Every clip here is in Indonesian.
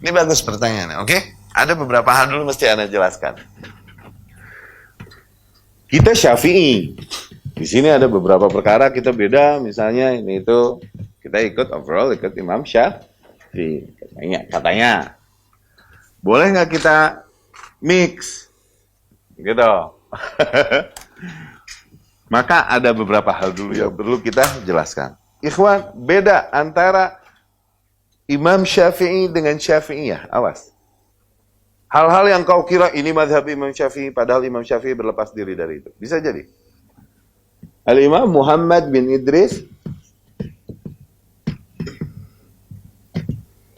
Ini bagus pertanyaannya, oke? Ada beberapa hal dulu mesti Anda jelaskan. Kita Syafi'i. Di sini ada beberapa perkara kita beda, misalnya ini itu kita ikut Imam Syafi'i. Katanya. Boleh nggak kita mix? Gitu. Maka ada beberapa hal dulu yang perlu kita jelaskan. Ikhwan, beda antara Imam Syafi'i dengan Syafi'iyah. Awas. Hal-hal yang kau kira ini mazhab Imam Syafi'i, padahal Imam Syafi'i berlepas diri dari itu. Bisa jadi. Al-Imam Muhammad bin Idris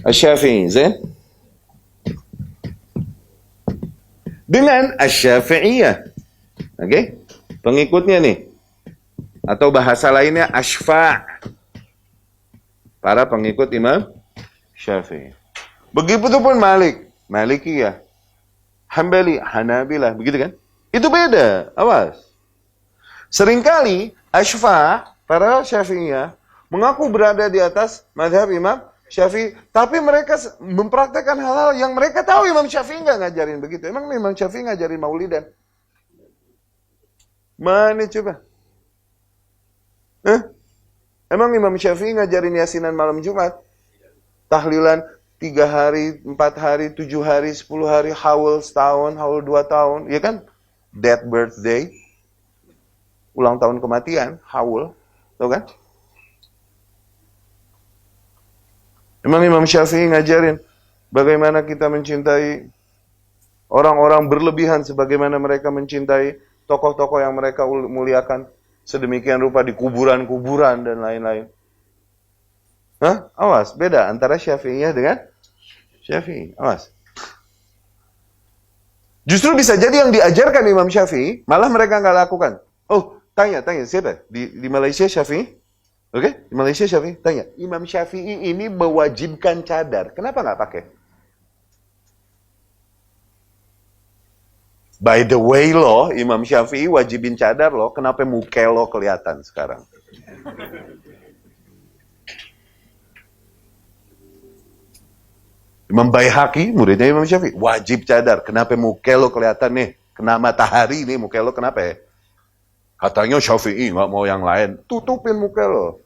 Asy-Syafi'i, Zain? Dengan Asy-Syafi'iyah. Oke? Pengikutnya nih. Atau bahasa lainnya Asyfa'. Para pengikut Imam Syafi'i. Begitu pun Malikiyah, Hambali, Hanabilah, begitu kan? Itu beda, awas. Seringkali Asyfa', para Syafi'iyah, mengaku berada di atas mazhab Imam Syafi'i, tapi mereka mempraktekkan hal-hal yang mereka tahu Imam Syafi'i nggak ngajarin begitu. Emang Imam Syafi'i ngajarin maulidan? Mana coba? Emang Imam Syafi'i ngajarin yasinan malam Jumat? Tahlilan 3 hari, 4 hari, 7 hari, 10 hari, haul setahun, haul 2 tahun, ya kan? Death birthday, ulang tahun kematian, haul, tau kan? Emang Imam Syafi'i ngajarin bagaimana kita mencintai orang-orang berlebihan sebagaimana mereka mencintai tokoh-tokoh yang mereka muliakan sedemikian rupa di kuburan-kuburan dan lain-lain. Awas, beda antara Syafi'iyah dengan Syafi'i. Awas. Justru bisa jadi yang diajarkan Imam Syafi'i, malah mereka nggak lakukan. Oh, tanya, siapa? Di Malaysia Syafi'i? Oke? Di Malaysia Syafi'i? Tanya. Imam Syafi'i ini mewajibkan cadar. Kenapa nggak pakai? By the way loh, Imam Syafi'i wajibin cadar loh. Kenapa muka lo kelihatan sekarang? Imam Baihaqi, muridnya Imam Syafi'i, wajib cadar. Kenapa muka lo kelihatan nih? Kena matahari nih, muka lo kenapa ya? Katanya Syafi'i, nggak mau yang lain. Tutupin muka lo.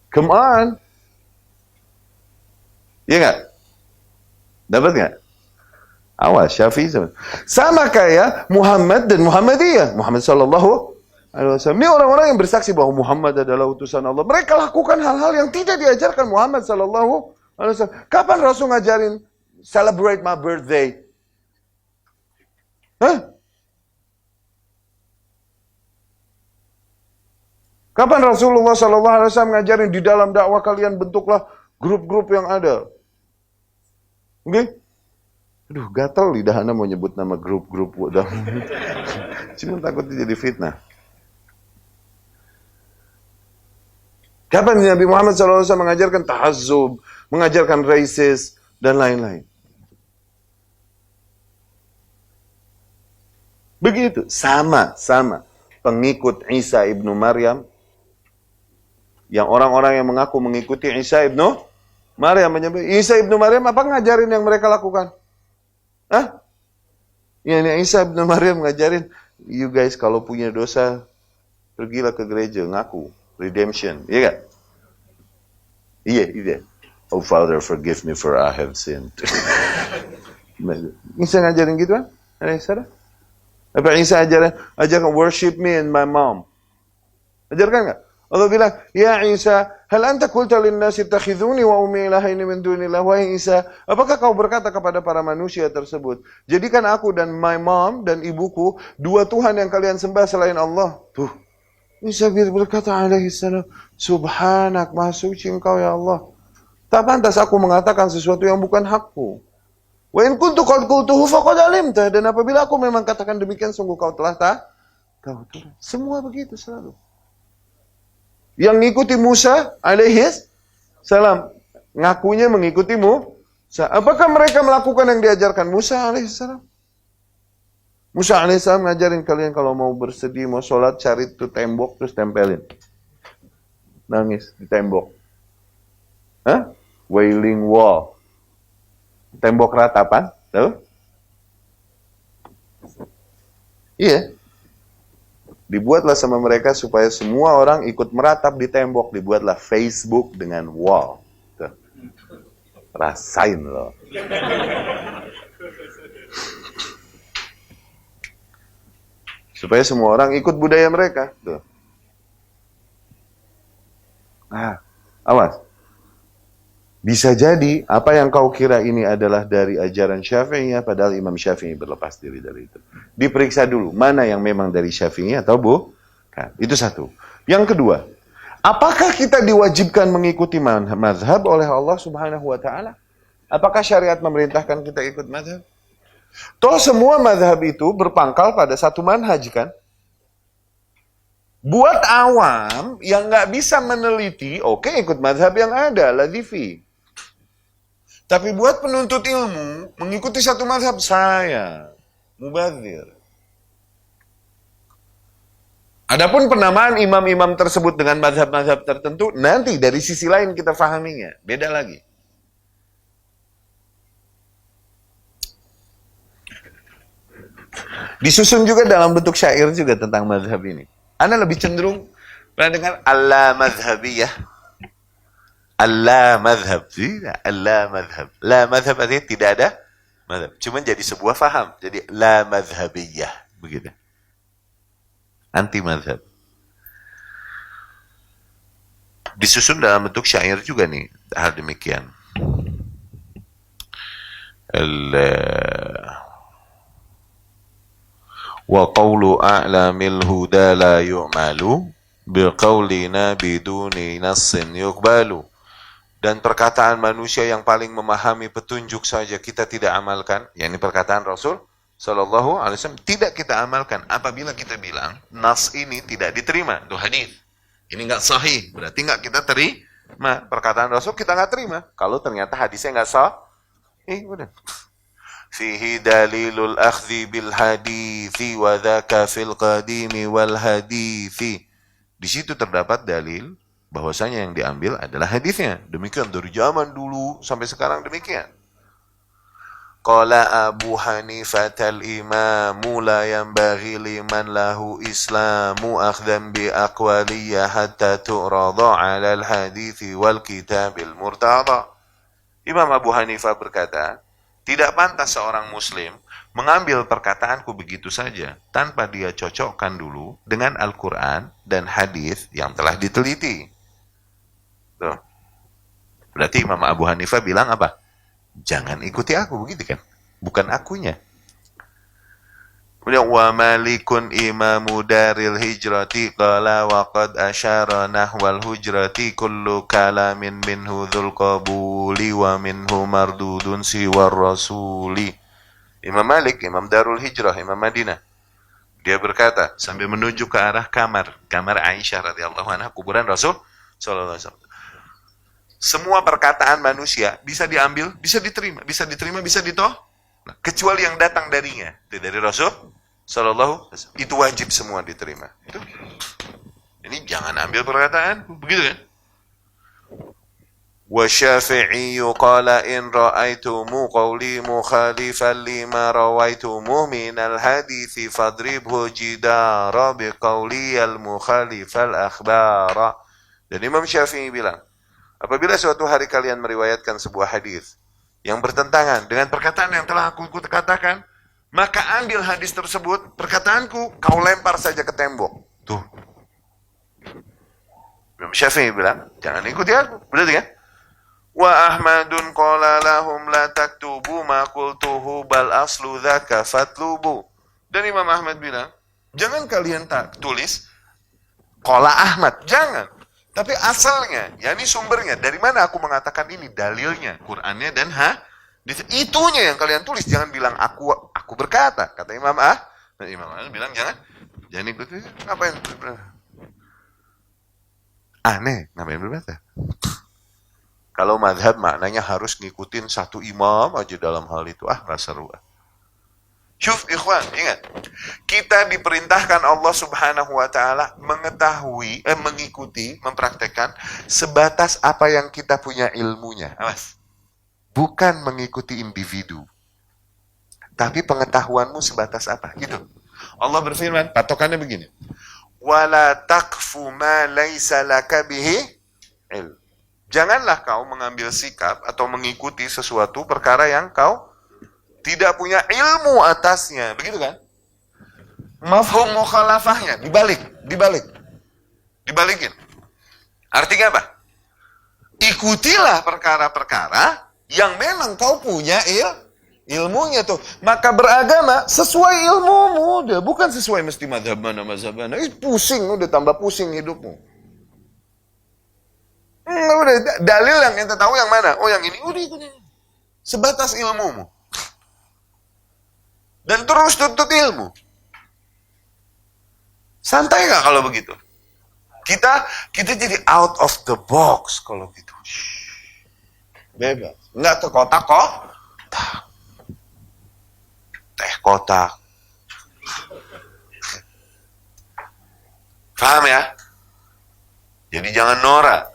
Come on. Iya nggak? Dapat nggak? Awas, Syafi'i sama kayak Muhammad dan Muhammadiyah. Muhammad sallallahu alaihi wasallam. Ini orang-orang yang bersaksi bahwa Muhammad adalah utusan Allah. Mereka lakukan hal-hal yang tidak diajarkan Muhammad sallallahu alaihi wasallam. Kapan Rasul ngajarin celebrate my birthday? Kapan Rasulullah sallallahu alaihi wasallam ngajarin di dalam dakwah kalian bentuklah grup-grup yang ada? Oke? Aduh, gatal lidah Anda mau nyebut nama grup-grup. Cuma takutnya jadi fitnah. Kapan Nabi Muhammad SAW mengajarkan tahazzub, mengajarkan racist, dan lain-lain? Begitu, sama. Pengikut Isa ibnu Maryam, yang orang-orang yang mengaku mengikuti Isa ibnu Maryam, menyebut Isa ibnu Maryam apa ngajarin yang mereka lakukan? Ini Isa ibnu Maryam ngajarin, you guys kalau punya dosa, pergilah ke gereja, ngaku. Redemption, iya gak? Iya. Oh Father, forgive me for I have sinned. Isa ngajarin gitu kan? Apa Isa ajarkan worship me and my mom? Ajarkan gak? Allah bilang, ya Isa, hal anta qulta linnasi ittakhidhuni wa ummi ilahaini min dunillah. Wahai Isa, apakah kau berkata kepada para manusia tersebut, jadikan aku dan my mom dan ibuku dua Tuhan yang kalian sembah selain Allah? Tuh. Isa berkata alaihi salam, subhanak, maha suci engkau ya Allah. Tak pantas aku mengatakan sesuatu yang bukan hakku. Wa in kuntu qad qultuhu faqad alimta. Dan apabila aku memang katakan demikian, sungguh kau telah tahu. Semua begitu selalu. Yang ngikuti Musa alaihi salam, ngakunya mengikutimu. Apakah mereka melakukan yang diajarkan Musa alaihi salam? Musa alaihissalam ngajarin kalian kalau mau bersedih, mau sholat, cari tuh tembok, terus tempelin. Nangis di tembok. Hah? Wailing wall. Tembok ratapan, tahu? Iya. Dibuatlah sama mereka supaya semua orang ikut meratap di tembok. Dibuatlah Facebook dengan wall. Tuh. Rasain loh. Supaya semua orang ikut budaya mereka. Tuh. Nah, awas. Bisa jadi apa yang kau kira ini adalah dari ajaran Syafi'iyah, padahal Imam Syafi'i berlepas diri dari itu. Diperiksa dulu, mana yang memang dari Syafi'iyah atau bukan. Itu satu. Yang kedua, apakah kita diwajibkan mengikuti mazhab oleh Allah Subhanahu wa Ta'ala? Apakah syariat memerintahkan kita ikut mazhab? Toh semua mazhab itu berpangkal pada satu manhaj kan? Buat awam yang nggak bisa meneliti, oke, ikut mazhab yang ada, ladhifi. Tapi buat penuntut ilmu, mengikuti satu mazhab, saya mubadzir. Adapun penamaan imam-imam tersebut dengan mazhab-mazhab tertentu, nanti dari sisi lain kita fahaminya, beda lagi. Disusun juga dalam bentuk syair juga tentang mazhab ini. Anda lebih cenderung pernah dengar Allah mazhabiyah. Allah mazhab. Tidak, Allah mazhab. La mazhab artinya tidak ada mazhab. Cuma jadi sebuah faham. Jadi la mazhabiyah. Begitu. Anti mazhab. Disusun dalam bentuk syair juga nih. Hal demikian. Wa qawlu a'lamil huda la yu'malu biqawlina biduni nassin yuqbalu. Dan perkataan manusia yang paling memahami petunjuk saja kita tidak amalkan, yakni perkataan Rasul sallallahu alaihi wasallam tidak kita amalkan apabila kita bilang nas ini tidak diterima, itu hadis. Ini enggak sahih, berarti enggak kita terima. Perkataan Rasul kita enggak terima kalau ternyata hadisnya enggak sahih. Udah. Fihi dalilul akhdhi bil hadithi wa dhaka fil qadimi wal hadithi. Di situ terdapat dalil bahwasanya yang diambil adalah hadisnya. Demikian dari zaman dulu sampai sekarang demikian. Qala Abu Hanifah al-imamu la yanbaghi liman lahu islamu akhdhan bi aqwaliyah hatta tu'rada 'ala al-hadithi wal kitabil murtada. Imam Abu Hanifah berkata, tidak pantas seorang muslim mengambil perkataanku begitu saja tanpa dia cocokkan dulu dengan Al-Quran dan hadis yang telah diteliti. Tuh. Berarti Imam Abu Hanifah bilang apa? Jangan ikuti aku, begitu kan? Bukan akunya. Kemudian wa malikun imamu daril hijrati qala wa qad asyara nahwal hujrati kullu kalamin minhu dzul qabuli wa minhu mardudun siwar rasuli. Imam Malik, Imam Darul Hijrah, Imam Madinah. Dia berkata sambil menuju ke arah kamar Aisyah radhiyallahu anha, kuburan Rasul sallallahu alaihi wasallam. Semua perkataan manusia bisa diambil, bisa diterima, bisa ditolak. Nah, kecuali yang datang darinya, dari Rasul sallallahu alaihi wasallam, itu wajib semua diterima. Itu. Ini jangan ambil perkataan, begitu kan? Wa Syafi'i qala in ra'aitumu qawli mukhalifan lima rawaitumu minal hadithi fadribhu jidara biqawli al-mukhalifal akhbara. Dan Imam Syafi'i bilang, apabila suatu hari kalian meriwayatkan sebuah hadis yang bertentangan dengan perkataan yang telah aku katakan, maka ambil hadis tersebut, perkataanku, kau lempar saja ke tembok. Tuh. Imam Syafi'i bilang, jangan ikuti aku. Berarti kan? Wa Ahmadun qala lahum la taktubu ma qultuhu bal aslu dzaka fatlubu. Dan Imam Ahmad bilang, jangan kalian tak tulis qala Ahmad, jangan. Tapi asalnya, yakni sumbernya, dari mana aku mengatakan ini, dalilnya, Qur'annya dan itunya yang kalian tulis, jangan bilang aku berkata, kata Imam dan Imam bilang jangan ikuti, ngapain aneh, ngapain berkata. Kalau madhab maknanya harus ngikutin satu imam aja dalam hal itu, nggak seru. Syuf ikhwan, ingat. Kita diperintahkan Allah Subhanahu wa taala mengetahui, mengikuti, mempraktekkan sebatas apa yang kita punya ilmunya. Awas. Bukan mengikuti individu. Tapi pengetahuanmu sebatas apa? Gitu. Allah berfirman, patokannya begini. Wala taqfu ma laisa laka bihi ilm. Janganlah kau mengambil sikap atau mengikuti sesuatu perkara yang kau tidak punya ilmu atasnya. Begitu kan? Mafhum mukhalafahnya dibalikin. Artinya apa? Ikutilah perkara-perkara yang memang kau punya ilmunya tuh. Maka beragama sesuai ilmumu udah, bukan sesuai mesti mazhab mana. Pusing udah, tambah pusing hidupmu. Udah, dalil yang ente tahu yang mana? Oh yang ini, udah ikutin. Sebatas ilmumu. Dan terus tuntut ilmu. Santai gak kalau begitu? Kita jadi out of the box kalau gitu. Bebas. Nggak ke kotak kok. Teh kotak. Paham ya? Jadi jangan norak.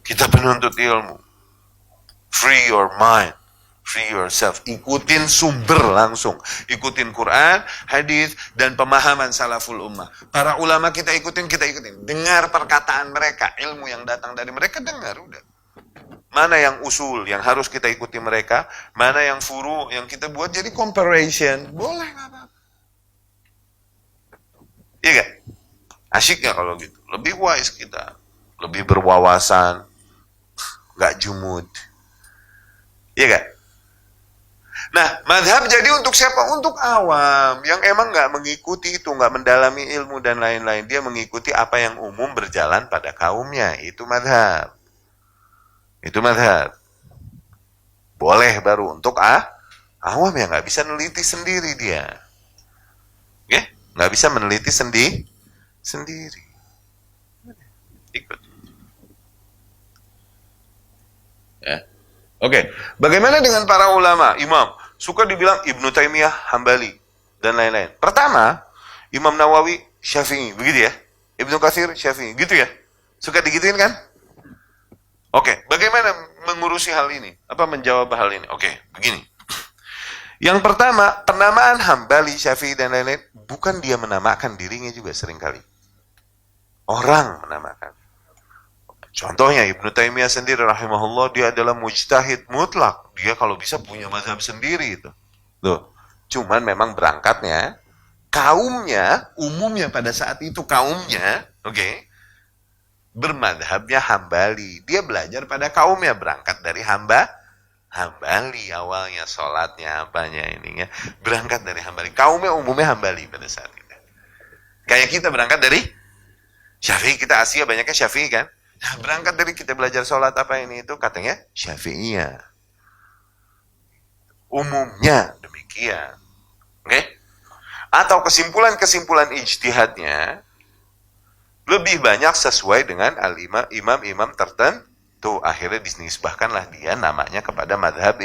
Kita penuntut ilmu. Free your mind. Free yourself. Ikutin sumber langsung. Ikutin Quran, hadis, dan pemahaman salaful ummah. Para ulama kita ikutin. Dengar perkataan mereka. Ilmu yang datang dari mereka, dengar. Udah. Mana yang usul yang harus kita ikuti mereka. Mana yang furu yang kita buat jadi comparison. Boleh gak apa-apa. Iya gak? Asyik gak kalau gitu? Lebih wise kita. Lebih berwawasan. Gak jumud. Iya gak? Nah, madhab jadi untuk siapa? Untuk awam, yang emang nggak mengikuti itu, nggak mendalami ilmu dan lain-lain. Dia mengikuti apa yang umum berjalan pada kaumnya. Itu madhab. Boleh baru untuk awam yang nggak bisa meneliti sendiri dia. Ya, nggak bisa meneliti sendiri. Ikut. Ya. Oke, bagaimana dengan para ulama, imam? Suka dibilang Ibnu Taimiyah, Hambali, dan lain-lain. Pertama, Imam Nawawi, Syafi'i, begitu ya? Ibnu Katsir, Syafi'i, gitu ya? Suka digituin kan? Oke, bagaimana mengurusi hal ini? Apa menjawab hal ini? Oke, begini. Yang pertama, penamaan Hambali, Syafi'i, dan lain-lain, bukan dia menamakan dirinya juga seringkali. Orang menamakan. Contohnya Ibnu Taimiyah sendiri rahimahullah, dia adalah mujtahid mutlak. Dia kalau bisa punya mazhab sendiri itu. Loh, cuman memang berangkatnya kaumnya, umumnya pada saat itu kaumnya, bermadhabnya Hambali. Dia belajar pada kaumnya, berangkat dari Hambali awalnya, sholatnya, apanya ininya, berangkat dari Hambali. Kaumnya umumnya Hambali pada saat itu. Kayak kita berangkat dari Syafi'i, kita Asia banyaknya Syafi'i kan? Nah, berangkat dari kita belajar sholat apa ini itu katanya Syafi'iyah. Umumnya demikian. Oke? Atau kesimpulan-kesimpulan ijtihadnya lebih banyak sesuai dengan imam-imam tertentu. Akhirnya dinisbahkanlah dia namanya kepada madhab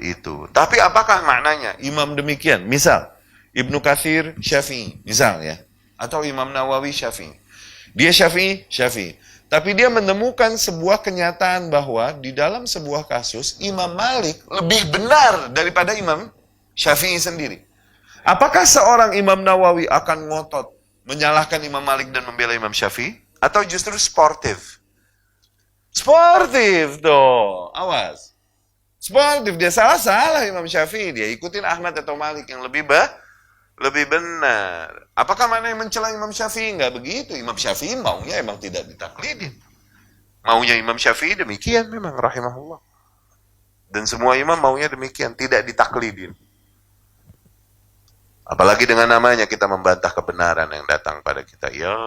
itu. Tapi apakah maknanya imam demikian? Misal, Ibnu Katsir Syafi'i, misal ya. Atau Imam Nawawi Syafi'i. Dia Syafi'i. Tapi dia menemukan sebuah kenyataan bahwa di dalam sebuah kasus, Imam Malik lebih benar daripada Imam Syafi'i sendiri. Apakah seorang Imam Nawawi akan ngotot menyalahkan Imam Malik dan membela Imam Syafi'i? Atau justru sportif? Sportif dong, awas. Sportif, dia salah Imam Syafi'i. Dia ikutin Ahmad atau Malik yang lebih benar. Apakah mana yang mencela Imam Syafi'i? Enggak begitu. Imam Syafi'i maunya emang tidak ditaklidin. Maunya Imam Syafi'i demikian memang rahimahullah. Dan semua imam maunya demikian, tidak ditaklidin. Apalagi dengan namanya kita membantah kebenaran yang datang pada kita. Ya,